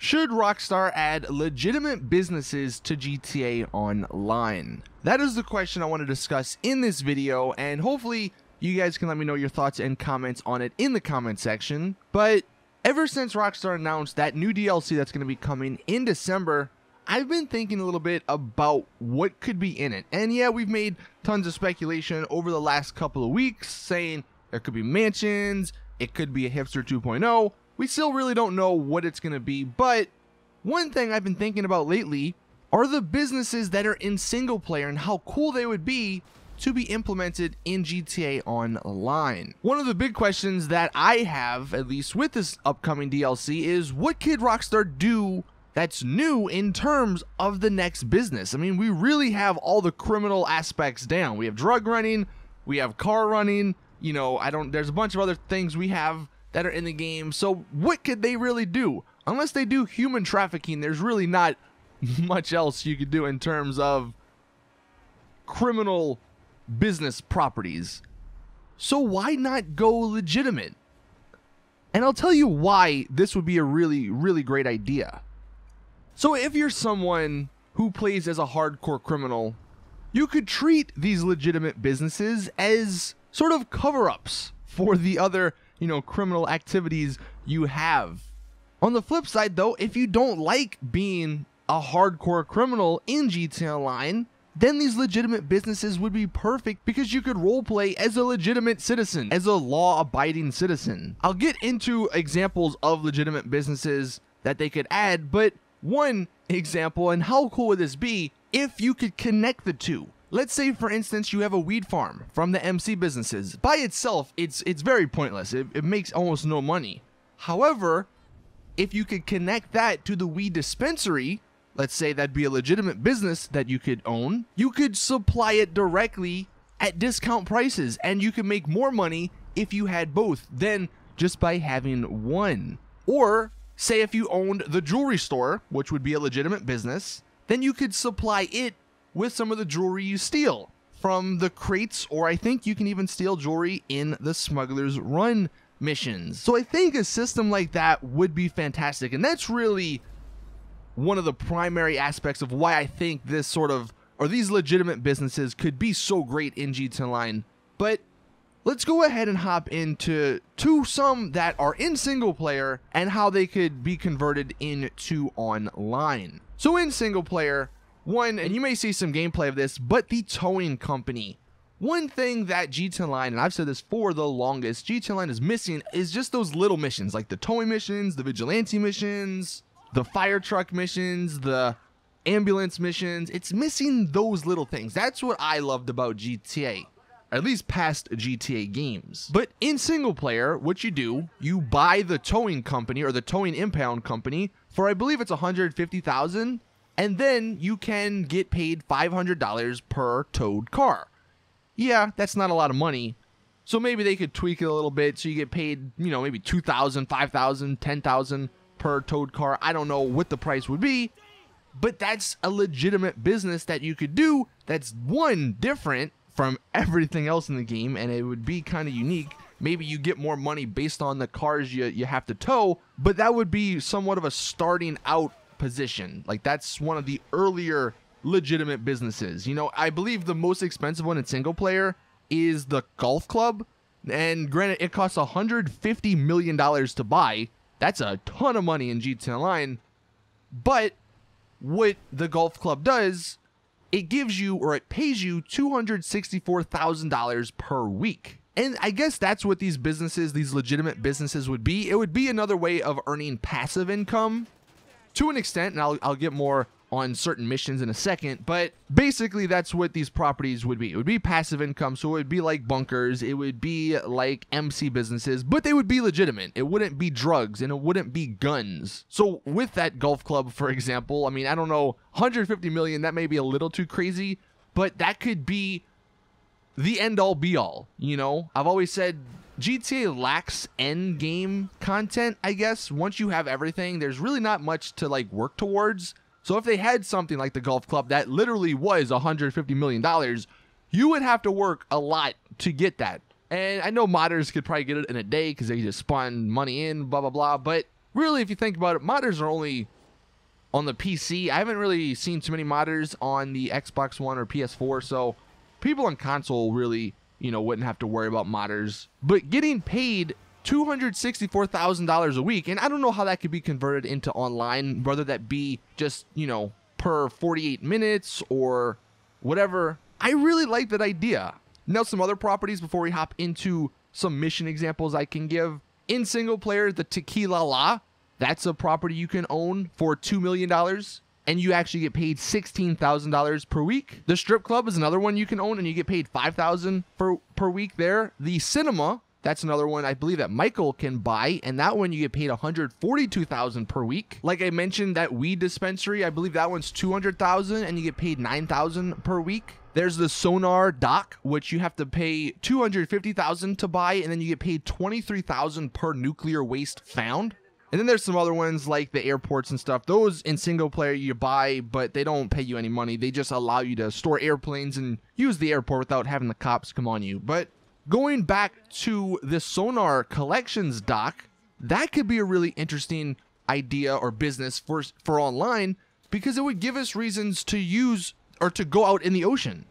Should Rockstar add legitimate businesses to GTA Online? That is the question I want to discuss in this video, and hopefully you guys can let me know your thoughts and comments on it in the comment section. But ever since Rockstar announced that new DLC that's going to be coming in December, I've been thinking a little bit about what could be in it. And yeah, we've made tons of speculation over the last couple of weeks saying there could be mansions, it could be a hipster 2.0. We still really don't know what it's going to be, but one thing I've been thinking about lately are the businesses that are in single player and how cool they would be to be implemented in GTA Online. One of the big questions that I have, at least with this upcoming DLC, is what could Rockstar do that's new in terms of the next business? I mean, we really have all the criminal aspects down. We have drug running, we have car running, you know, there's a bunch of other things we have that are in the game. So what could they really do? Unless they do human trafficking, there's really not much else you could do in terms of criminal business properties. So why not go legitimate? And I'll tell you why this would be a really great idea. So if you're someone who plays as a hardcore criminal, you could treat these legitimate businesses as sort of cover-ups for the other, you know, criminal activities you have. On the flip side though, if you don't like being a hardcore criminal in GTA Online, then these legitimate businesses would be perfect because you could roleplay as a legitimate citizen, as a law-abiding citizen. I'll get into examples of legitimate businesses that they could add, but one example, and how cool would this be if you could connect the two? Let's say, for instance, you have a weed farm from the MC businesses. By itself, it's very pointless. It makes almost no money. However, if you could connect that to the weed dispensary, let's say that'd be a legitimate business that you could own, you could supply it directly at discount prices, and you could make more money if you had both than just by having one. Or say if you owned the jewelry store, which would be a legitimate business, then you could supply it with some of the jewelry you steal from the crates, or I think you can even steal jewelry in the Smuggler's Run missions. So I think a system like that would be fantastic, and that's really one of the primary aspects of why I think this sort of, or these legitimate businesses could be so great in GTA Online. But let's go ahead and hop into some that are in single player and how they could be converted into online. So in single player, one, and you may see some gameplay of this, but the towing company. One thing that GTA Online, and I've said this for the longest, GTA Online is missing is just those little missions, like the towing missions, the vigilante missions, the fire truck missions, the ambulance missions. It's missing those little things. That's what I loved about GTA. At least past GTA games. But in single player, what you do, you buy the towing company or the towing impound company for, I believe it's $150,000, and then you can get paid $500 per towed car. Yeah, that's not a lot of money. So maybe they could tweak it a little bit so you get paid, you know, maybe $2,000, $5,000, $10,000 per towed car. I don't know what the price would be, but that's a legitimate business that you could do that's one, different from everything else in the game, and it would be kind of unique. Maybe you get more money based on the cars you have to tow, but that would be somewhat of a starting out position. Like, that's one of the earlier legitimate businesses. You know, I believe the most expensive one in single player is the golf club, and granted, it costs $150 million to buy. That's a ton of money in GTA Online, but what the golf club does, it gives you, or it pays you $264,000 per week. And I guess that's what these businesses, these legitimate businesses would be. It would be another way of earning passive income to an extent, and I'll get more on certain missions in a second, but basically that's what these properties would be. It would be passive income, so it would be like bunkers, it would be like MC businesses, but they would be legitimate. It wouldn't be drugs, and it wouldn't be guns. So with that golf club, for example, I mean, I don't know, 150 million, that may be a little too crazy, but that could be the end-all be-all, you know? I've always said GTA lacks end game content, I guess. Once you have everything, there's really not much to like work towards. So if they had something like the golf club that literally was $150 million, you would have to work a lot to get that. And I know modders could probably get it in a day because they just spawn money in, blah, blah, blah. But really, if you think about it, modders are only on the PC. I haven't really seen too many modders on the Xbox One or PS4, so people on console really, you know, wouldn't have to worry about modders. But getting paid $264,000 a week, and I don't know how that could be converted into online, whether that be just, you know, per 48 minutes or whatever. I really like that idea. Now, some other properties before we hop into some mission examples I can give. In single player, the Tequila La, that's a property you can own for $2 million, and you actually get paid $16,000 per week. The Strip Club is another one you can own, and you get paid $5,000 per week there. The Cinema, that's another one I believe that Michael can buy, and that one you get paid $142,000 per week. Like I mentioned, that weed dispensary, I believe that one's $200,000, and you get paid $9,000 per week. There's the Sonar Dock, which you have to pay $250,000 to buy, and then you get paid $23,000 per nuclear waste found. And then there's some other ones like the airports and stuff. Those in single player you buy, but they don't pay you any money. They just allow you to store airplanes and use the airport without having the cops come on you. But going back to the Sonar Collections Dock, that could be a really interesting idea or business for online, because it would give us reasons to use or to go out in the ocean.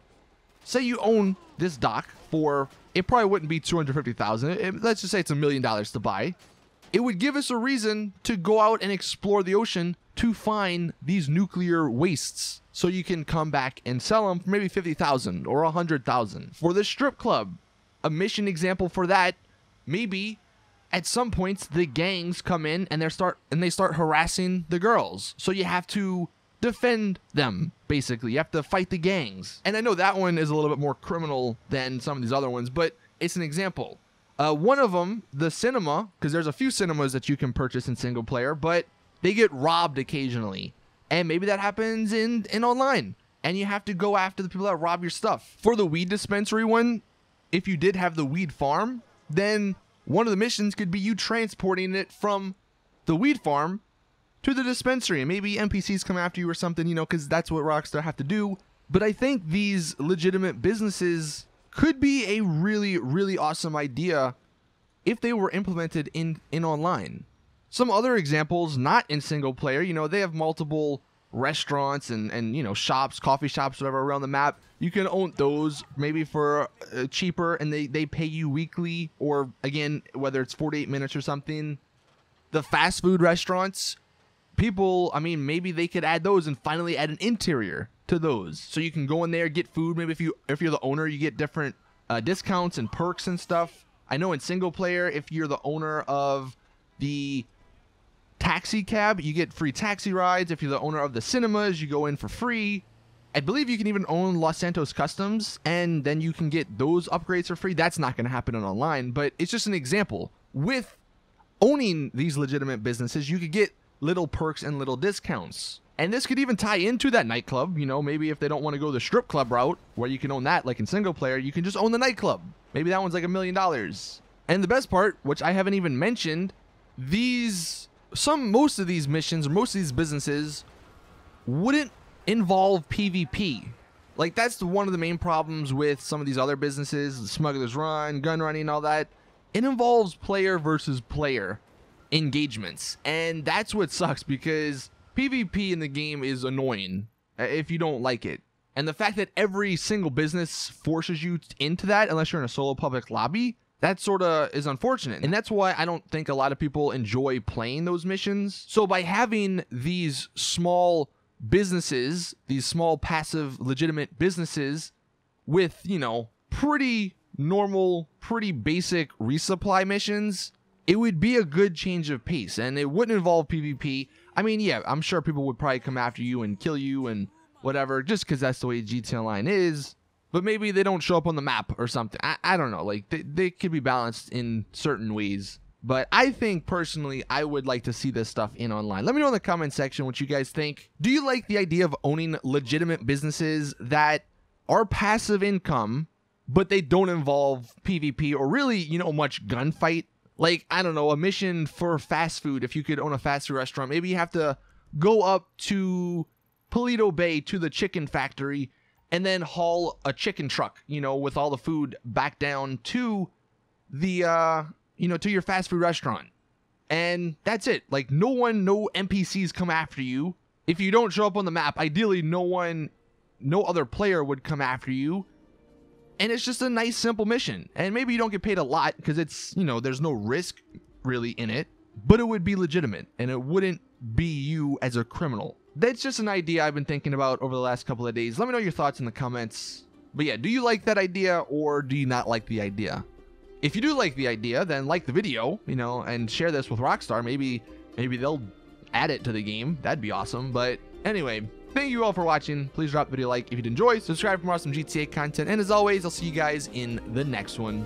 Say you own this dock for, it probably wouldn't be $250,000. Let's just say it's $1 million to buy. It would give us a reason to go out and explore the ocean to find these nuclear wastes, so you can come back and sell them for maybe $50,000 or $100,000. For the Strip Club, a mission example for that, maybe at some points the gangs come in and they start harassing the girls, so you have to defend them. Basically, you have to fight the gangs. And I know that one is a little bit more criminal than some of these other ones, but it's an example. One of them, the Cinema, because there's a few cinemas that you can purchase in single player, but they get robbed occasionally, and maybe that happens in online, and you have to go after the people that rob your stuff. For the weed dispensary one, if you did have the weed farm, then one of the missions could be you transporting it from the weed farm to the dispensary, and maybe NPCs come after you or something, you know, because that's what Rockstar have to do. But I think these legitimate businesses could be a really, really awesome idea if they were implemented in online. Some other examples, not in single player, you know, they have multiple restaurants and you know, shops, coffee shops, whatever, around the map. You can own those maybe for cheaper, and they pay you weekly, or again, whether it's 48 minutes or something. The fast food restaurants, people, I mean, maybe they could add those and finally add an interior to those, so you can go in there, get food. Maybe if you're the owner, you get different discounts and perks and stuff. I know in single player, if you're the owner of the taxi cab, you get free taxi rides. If you're the owner of the cinemas, you go in for free. I believe you can even own Los Santos Customs, and then you can get those upgrades for free. That's not going to happen in online, but it's just an example. With owning these legitimate businesses, you could get little perks and little discounts. And this could even tie into that nightclub. You know, maybe if they don't want to go the strip club route, where you can own that like in single player, you can just own the nightclub. Maybe that one's like $1 million. And the best part, which I haven't even mentioned, most of these missions, or most of these businesses wouldn't involve PvP. Like, that's one of the main problems with some of these other businesses, the Smuggler's Run, gun running, and all that. It involves player versus player engagements, and that's what sucks, because PvP in the game is annoying if you don't like it. And the fact that every single business forces you into that, unless you're in a solo public lobby, that sort of is unfortunate. And that's why I don't think a lot of people enjoy playing those missions. So by having these small businesses, these small passive legitimate businesses with, you know, pretty normal, pretty basic resupply missions, it would be a good change of pace, and it wouldn't involve PvP. I mean, yeah, I'm sure people would probably come after you and kill you and whatever, just because that's the way GTA Online is. But maybe they don't show up on the map or something. I don't know. Like, they could be balanced in certain ways. But I think, personally, I would like to see this stuff in online. Let me know in the comment section what you guys think. Do you like the idea of owning legitimate businesses that are passive income, but they don't involve PvP or really, you know, much gunfight? Like, I don't know, a mission for fast food. If you could own a fast food restaurant, maybe you have to go up to Paleto Bay to the chicken factory and then haul a chicken truck, you know, with all the food back down to the, you know, to your fast food restaurant. and that's it. Like, no NPCs come after you. If you don't show up on the map, ideally no other player would come after you. And it's just a nice, simple mission. And maybe you don't get paid a lot because it's, you know, there's no risk really in it, but it would be legitimate and it wouldn't be you as a criminal. That's just an idea I've been thinking about over the last couple of days. Let me know your thoughts in the comments. But yeah, do you like that idea or do you not like the idea? If you do like the idea, then like the video, you know, and share this with Rockstar. Maybe they'll add it to the game. That'd be awesome. But anyway, thank you all for watching. Please drop the video a like if you did enjoy. Subscribe for more awesome GTA content. And as always, I'll see you guys in the next one.